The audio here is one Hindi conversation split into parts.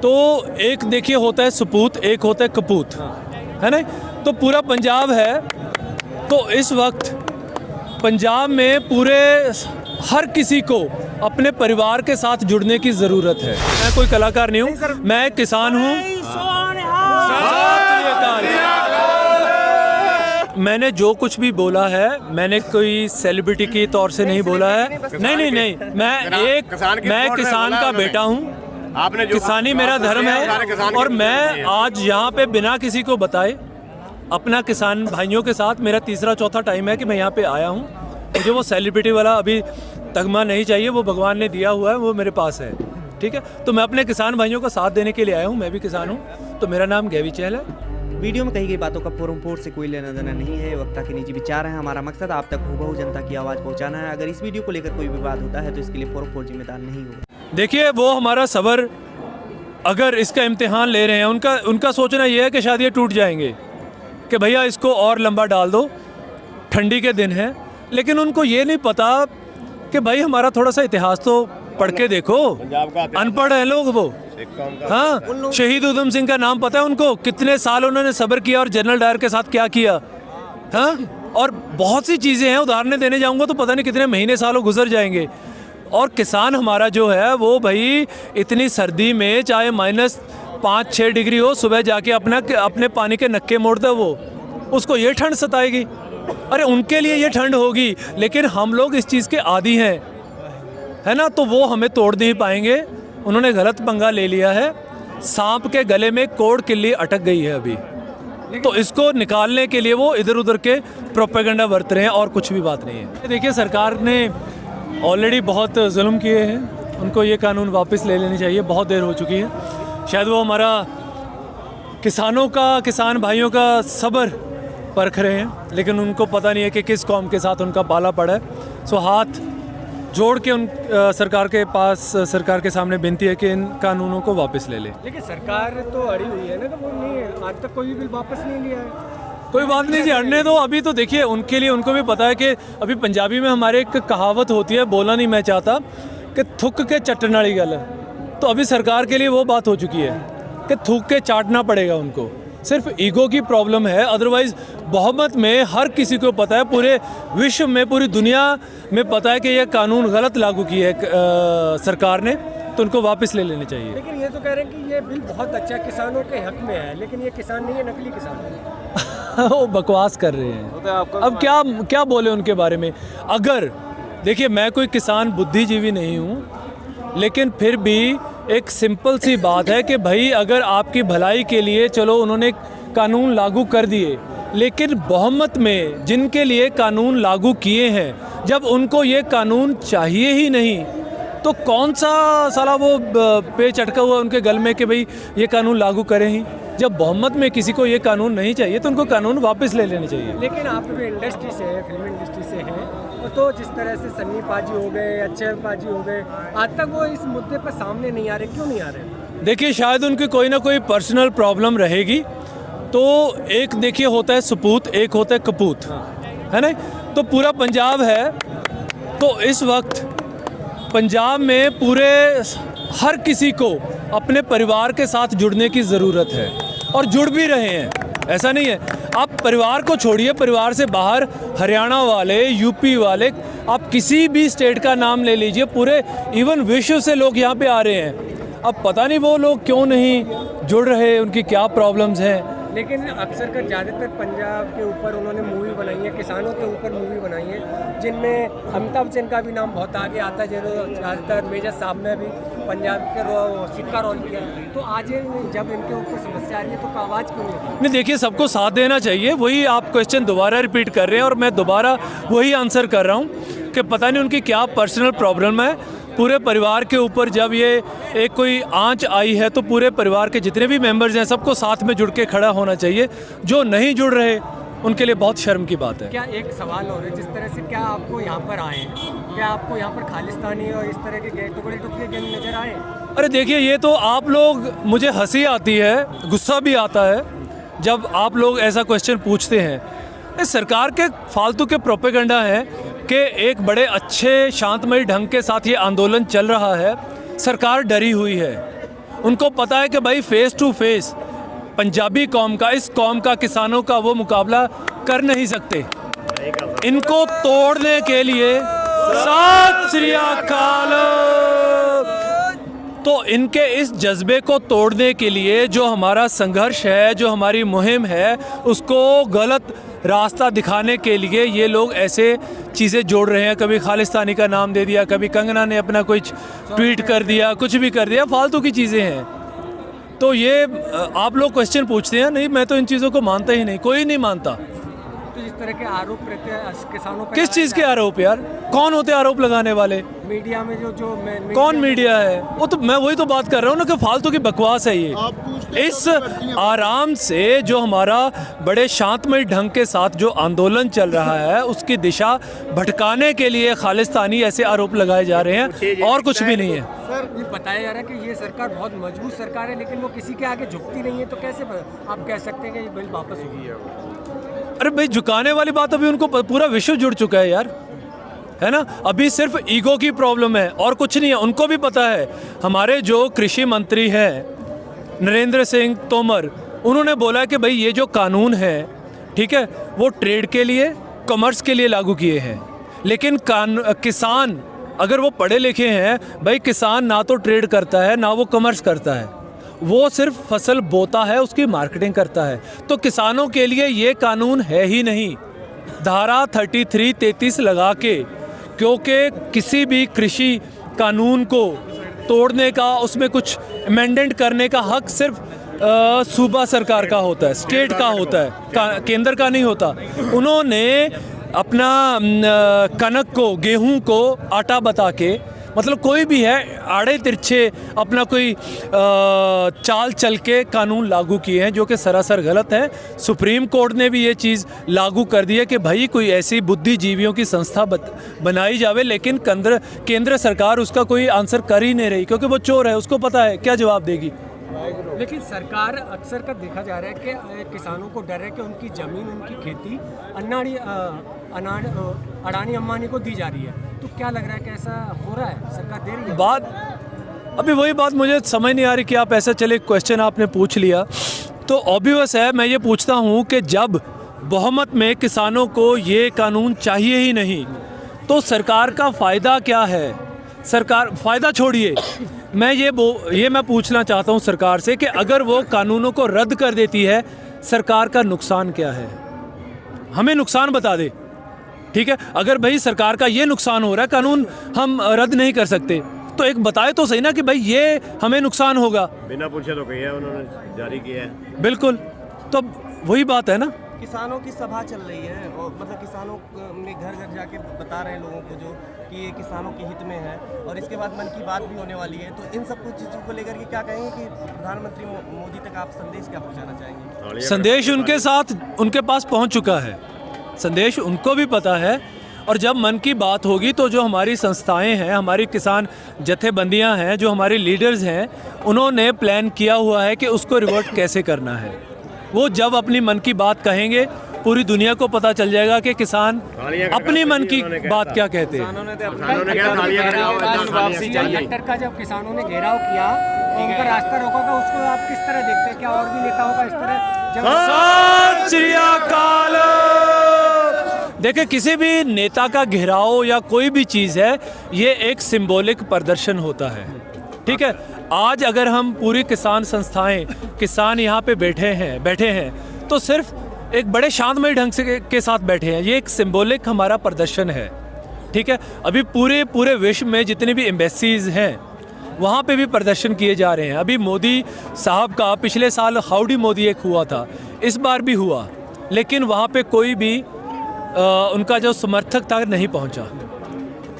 तो एक देखिए होता है सपूत, एक होता है कपूत, है ना। तो पूरा पंजाब है, तो इस वक्त पंजाब में पूरे हर किसी को अपने परिवार के साथ जुड़ने की ज़रूरत है। मैं कोई कलाकार नहीं हूँ, मैं एक किसान हूँ। मैंने जो कुछ भी बोला है, मैंने कोई सेलिब्रिटी के तौर से नहीं बोला है। नहीं, मैं किसान का बेटा हूँ। किसानी मेरा धर्म है और मैं आज यहाँ पे बिना किसी को बताए अपना किसान भाइयों के साथ, मेरा तीसरा चौथा टाइम है कि मैं यहाँ पे आया हूँ। मुझे वो सेलिब्रिटी वाला अभी तगमा नहीं चाहिए, वो भगवान ने दिया हुआ है, वो मेरे पास है, ठीक है। तो मैं अपने किसान भाइयों का साथ देने के लिए आया हूँ, मैं भी किसान हूँ। तो मेरा नाम गैवी चहल है। वीडियो में कही गई बातों का फोरम से कोई लेना देना नहीं है, वक्ता के निजी विचार हैं। हमारा मकसद आप तक हूबहू जनता की आवाज़ पहुंचाना है। अगर इस वीडियो को लेकर कोई विवाद होता है तो इसके लिए फोरम जिम्मेदार नहीं होगा। देखिए, वो हमारा सबर, अगर इसका इम्तिहान ले रहे हैं, उनका सोचना ये है कि शायद ये टूट जाएंगे कि भैया इसको और लंबा डाल दो, ठंडी के दिन है। लेकिन उनको ये नहीं पता कि भाई हमारा थोड़ा सा इतिहास तो पढ़ के देखो। अनपढ़ हैं लोग वो। हाँ, शहीद उधम सिंह का नाम पता है उनको? कितने साल उन्होंने सब्र किया और जनरल डायर के साथ क्या किया। हाँ, और बहुत सी चीज़ें हैं, उदाहरण देने जाऊंगा तो पता नहीं कितने महीने सालों गुजर जाएंगे। और किसान हमारा जो है वो भाई इतनी सर्दी में चाहे -5-6 डिग्री हो, सुबह जाके अपने पानी के नक्के मोड़ता है वो, उसको ये ठंड सताएगी। अरे उनके लिए ये ठंड होगी, लेकिन हम लोग इस चीज़ के आदी हैं, है ना। तो वो हमें तोड़ नहीं पाएंगे। उन्होंने गलत पंगा ले लिया है। सांप के गले में कोड़ किल्ली अटक गई है अभी, तो इसको निकालने के लिए वो इधर उधर के प्रोपेगेंडा बरत रहे हैं और कुछ भी बात नहीं है। देखिए, सरकार ने ऑलरेडी बहुत जुल्म किए हैं, उनको ये कानून वापस ले लेनी चाहिए। बहुत देर हो चुकी है। शायद वो हमारा किसान भाइयों का सब्र परख रहे हैं, लेकिन उनको पता नहीं है कि किस कौम के साथ उनका पाला पड़ा है। सो हाथ जोड़ के सरकार के सामने विनती है कि इन कानूनों को वापस ले ले। लेकिन सरकार तो अड़ी हुई है ना, तो वो नहीं है, आज तक कोई बिल वापस नहीं लिया है। कोई बात नहीं जी, अड़ने दो। अभी तो देखिए, उनके लिए उनको भी पता है कि अभी पंजाबी में हमारे एक कहावत होती है, बोलना नहीं मैं चाहता, कि थुक के चट्टन वाली गल। तो अभी सरकार के लिए वो बात हो चुकी है कि थूक के चाटना पड़ेगा उनको। सिर्फ ईगो की प्रॉब्लम है, अदरवाइज़ बहुमत में हर किसी को पता है, पूरे विश्व में, पूरी दुनिया में पता है कि यह कानून गलत लागू किया है सरकार ने, तो उनको वापस ले लेने चाहिए। लेकिन ये तो कह रहे हैं कि ये बिल बहुत अच्छा किसानों के हक में है, लेकिन ये किसान नहीं है, नकली किसान है। वो बकवास कर रहे हैं। अब क्या बोले उनके बारे में। अगर देखिए, मैं कोई किसान बुद्धिजीवी नहीं हूँ, लेकिन फिर भी एक सिंपल सी बात है कि भाई अगर आपकी भलाई के लिए, चलो उन्होंने कानून लागू कर दिए, लेकिन बहुमत में जिनके लिए कानून लागू किए हैं, जब उनको ये कानून चाहिए ही नहीं, तो कौन सा साला वो पे चटका हुआ उनके गल में कि भाई ये कानून लागू करें ही। जब बहुमत में किसी को ये कानून नहीं चाहिए तो उनको कानून वापस ले लेने चाहिए। लेकिन आप भी इंडस्ट्री से हैं, फिल्म इंडस्ट्री से हैं, तो जिस तरह से सन्नी पाजी हो गए, अक्षय पाजी हो गए, आज तक वो इस मुद्दे पर सामने नहीं आ रहे, क्यों नहीं आ रहे? देखिए, शायद उनकी कोई ना कोई पर्सनल प्रॉब्लम रहेगी। तो एक देखिए होता है सपूत, एक होता है कपूत, है ना। तो पूरा पंजाब है, तो इस वक्त पंजाब में पूरे हर किसी को अपने परिवार के साथ जुड़ने की ज़रूरत है, और जुड़ भी रहे हैं। ऐसा नहीं है, आप परिवार को छोड़िए, परिवार से बाहर हरियाणा वाले, यूपी वाले, आप किसी भी स्टेट का नाम ले लीजिए, पूरे इवन विश्व से लोग यहाँ पे आ रहे हैं। अब पता नहीं वो लोग क्यों नहीं जुड़ रहे, उनकी क्या प्रॉब्लम्स हैं। लेकिन अक्सर कर ज़्यादातर पंजाब के ऊपर उन्होंने मूवी बनाई है, किसानों के ऊपर मूवी बनाई है, जिनमें अमिताभ बच्चन का भी नाम बहुत आगे आता है। ज़्यादातर मेजर साहब ने भी पंजाब के सिक्का रोल किया। तो आज जब इनके ऊपर समस्या आ रही है तो आवाज़ क्यों नहीं? देखिए, सबको साथ देना चाहिए। वही आप क्वेश्चन दोबारा रिपीट कर रहे हैं और मैं दोबारा वही आंसर कर रहा हूँ कि पता नहीं उनकी क्या पर्सनल प्रॉब्लम है। पूरे परिवार के ऊपर जब ये एक कोई आंच आई है, तो पूरे परिवार के जितने भी मेंबर्स हैं, सबको साथ में जुड़ के खड़ा होना चाहिए। जो नहीं जुड़ रहे उनके लिए बहुत शर्म की बात है। क्या एक सवाल और है, जिस तरह से क्या आपको यहाँ पर आए, क्या आपको यहाँ पर खालिस्तानी और इस तरह के टुकड़े गैंग नजर आए? अरे देखिए, ये तो आप लोग, मुझे हंसी आती है, गुस्सा भी आता है जब आप लोग ऐसा क्वेश्चन पूछते हैं। इस सरकार के फालतू के प्रोपेगेंडा है कि एक बड़े अच्छे शांतमयी ढंग के साथ ये आंदोलन चल रहा है, सरकार डरी हुई है। उनको पता है कि भाई फेस टू फेस पंजाबी कौम का, इस कौम का, किसानों का वो मुकाबला कर नहीं सकते। इनको तोड़ने के लिए सत श्री अकाल। तो इनके इस जज्बे को तोड़ने के लिए जो हमारा संघर्ष है, जो हमारी मुहिम है, उसको गलत रास्ता दिखाने के लिए ये लोग ऐसे चीज़ें जोड़ रहे हैं। कभी खालिस्तानी का नाम दे दिया, कभी कंगना ने अपना कुछ ट्वीट कर दिया, कुछ भी कर दिया, फालतू की चीज़ें हैं। तो ये आप लोग क्वेश्चन पूछते हैं, नहीं मैं तो इन चीज़ों को मानता ही नहीं, कोई नहीं मानता। तो इस तरह के आरोप रहते हैं किसानों पर, किस चीज़ के आरोप यार? कौन होते आरोप लगाने वाले? मीडिया में जो कौन मीडिया है? वो तो मैं वही तो बात कर रहा हूँ ना कि फालतू की बकवास है ये। इस आराम से जो हमारा बड़े शांतमय ढंग के साथ जो आंदोलन चल रहा है, उसकी दिशा भटकाने के लिए खालिस्तानी ऐसे आरोप लगाए जा रहे हैं, और कुछ भी नहीं है। सर ये बताया जा रहा है कि ये सरकार बहुत मजबूत सरकार है, लेकिन वो किसी के आगे झुकती नहीं है, तो कैसे आप कह सकते हैं कि ये बिल वापस होगी? अरे भाई, झुकाने वाली बात अभी उनको पूरा विश्व जुड़ चुका है यार, है ना। अभी सिर्फ ईगो की प्रॉब्लम है और कुछ नहीं है। उनको भी पता है, हमारे जो कृषि मंत्री हैं नरेंद्र सिंह तोमर, उन्होंने बोला कि भाई ये जो कानून है, ठीक है, वो ट्रेड के लिए, कॉमर्स के लिए लागू किए हैं, लेकिन किसान अगर वो पढ़े लिखे हैं, भाई किसान ना तो ट्रेड करता है ना वो कॉमर्स करता है, वो सिर्फ फसल बोता है, उसकी मार्केटिंग करता है। तो किसानों के लिए ये कानून है ही नहीं। धारा 33 लगा के, क्योंकि किसी भी कृषि कानून को तोड़ने का, उसमें कुछ अमेंडमेंट करने का हक सिर्फ सूबा सरकार का होता है, स्टेट का होता है, केंद्र का नहीं होता। उन्होंने अपना कनक को, गेहूं को आटा बता के, मतलब कोई भी है, आड़े तिरछे अपना कोई चाल चल के कानून लागू किए हैं, जो कि सरासर गलत है। सुप्रीम कोर्ट ने भी ये चीज़ लागू कर दी है कि भाई कोई ऐसी बुद्धिजीवियों की संस्था बनाई जावे, लेकिन केंद्र सरकार उसका कोई आंसर कर ही नहीं रही, क्योंकि वो चोर है, उसको पता है क्या जवाब देगी। लेकिन सरकार अक्सर का देखा जा रहा है कि किसानों को डर है कि उनकी ज़मीन, उनकी खेती अडानी अंबानी को दी जा रही है। तो क्या लग रहा है कि ऐसा हो रहा है, सरकार दे रही है? अभी वही बात मुझे समझ नहीं आ रही कि आप ऐसा, चले क्वेश्चन आपने पूछ लिया तो ऑब्वियस है, मैं ये पूछता हूँ कि जब बहुमत में किसानों को ये कानून चाहिए ही नहीं, तो सरकार का फ़ायदा क्या है? सरकार फ़ायदा छोड़िए, मैं मैं पूछना चाहता हूँ सरकार से कि अगर वो कानूनों को रद्द कर देती है, सरकार का नुकसान क्या है? हमें नुकसान बता दे, ठीक है। अगर भाई सरकार का ये नुकसान हो रहा है, कानून हम रद्द नहीं कर सकते, तो एक बताए तो सही ना कि भाई ये हमें नुकसान होगा। बिना पूछे तो कही है, उन्होंने जारी किया है। बिल्कुल, तो वही बात है ना। किसानों की सभा चल रही है और मतलब किसानों में घर घर जाके बता रहे हैं लोगों को जो कि ये किसानों के हित में है, और इसके बाद मन की बात भी होने वाली है। तो इन सब कुछ चीज़ों को लेकर के क्या कहेंगे कि प्रधानमंत्री मोदी तक आप संदेश क्या पहुंचाना चाहेंगे? संदेश उनके साथ, उनके पास पहुंच चुका है, संदेश उनको भी पता है। और जब मन की बात होगी तो जो हमारी संस्थाएं हैं, हमारी किसान जथेबंदियां हैं, जो हमारे लीडर्स हैं, उन्होंने प्लान किया हुआ है कि उसको रिवर्ट कैसे करना है। वो जब अपनी मन की बात कहेंगे, पूरी दुनिया को पता चल जाएगा कि किसान अपनी मन की बात क्या कहते हैं। कलेक्टर का जब किसानों ने घेराव किया, उनका रास्ता रोका था, उसको आप किस तरह देखते हैं? क्या और भी नेता होगा इस तरह? सत श्री अकाल। देखिए, किसी भी नेता का घेराव या कोई भी चीज़ है, ये एक सिंबॉलिक प्रदर्शन होता है, ठीक है। आज अगर हम पूरी किसान संस्थाएं, किसान यहाँ पे बैठे हैं तो सिर्फ एक बड़े शांतमय ढंग से के साथ बैठे हैं। ये एक सिंबॉलिक हमारा प्रदर्शन है, ठीक है। अभी पूरे विश्व में जितनी भी एम्बेसीज हैं, वहाँ पे भी प्रदर्शन किए जा रहे हैं। अभी मोदी साहब का पिछले साल हाउडी मोदी एक हुआ था, इस बार भी हुआ, लेकिन वहाँ पे कोई भी उनका जो समर्थक था नहीं पहुँचा।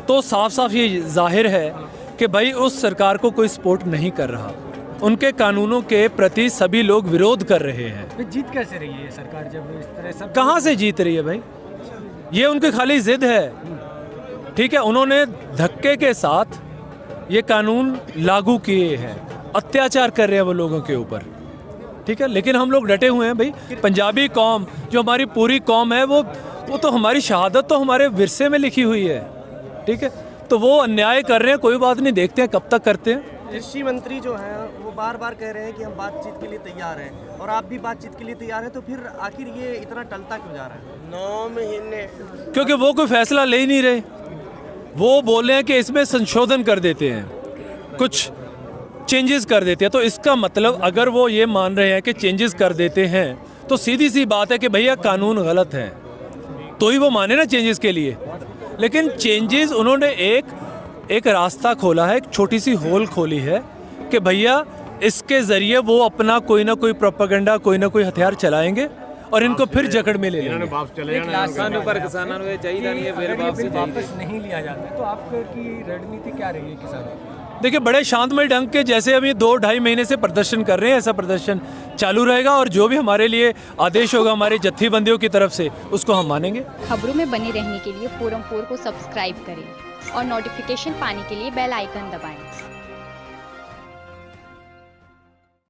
तो साफ साफ ये जाहिर है कि भाई उस सरकार को कोई सपोर्ट नहीं कर रहा, उनके कानूनों के प्रति सभी लोग विरोध कर रहे हैं। तो जीत कैसे रही है सरकार जब इस तरह सब? कहाँ से जीत रही है भाई? ये उनकी खाली जिद है, ठीक है। उन्होंने धक्के के साथ ये कानून लागू किए हैं, अत्याचार कर रहे हैं वो लोगों के ऊपर, ठीक है। लेकिन हम लोग डटे हुए हैं भाई। पंजाबी कौम, जो हमारी पूरी कौम है, वो तो हमारी शहादत तो हमारे विरसे में लिखी हुई है, ठीक है। तो वो अन्याय कर रहे हैं, कोई बात नहीं, देखते हैं कब तक करते हैं। कृषि मंत्री जो हैं वो बार बार कह रहे हैं कि हम बातचीत के लिए तैयार हैं और आप भी बातचीत के लिए तैयार हैं, तो फिर आखिर ये इतना टलता क्यों जा रहा है? 9 महीने क्योंकि वो कोई फैसला ले ही नहीं रहे। वो बोल रहे हैं कि इसमें संशोधन कर देते हैं, कुछ चेंजेस कर देते हैं। तो इसका मतलब अगर वो ये मान रहे हैं कि चेंजेस कर देते हैं तो सीधी सी बात है कि भैया कानून गलत है, तो ही वो माने ना चेंजेस के लिए। लेकिन चेंजेस उन्होंने एक रास्ता खोला है, एक छोटी सी होल खोली है कि भैया इसके ज़रिए वो अपना कोई ना कोई प्रोपेगेंडा, कोई ना कोई हथियार चलाएंगे और इनको फिर जकड़ में ले इन्होंने लेंगे। वापस चले जाना वापस नहीं लिया जाता है, तो आपकी रणनीति क्या रही है किसानों की? देखिए, बड़े शांतमय ढंग के जैसे अभी 2-2.5 महीने से प्रदर्शन कर रहे हैं, ऐसा प्रदर्शन चालू रहेगा और जो भी हमारे लिए आदेश होगा हमारे जत्थेबंदियों की तरफ से उसको हम मानेंगे। खबरों में बने रहने के लिए फोरम 4 को सब्सक्राइब करें और नोटिफिकेशन पाने के लिए बेल आइकन दबाएं।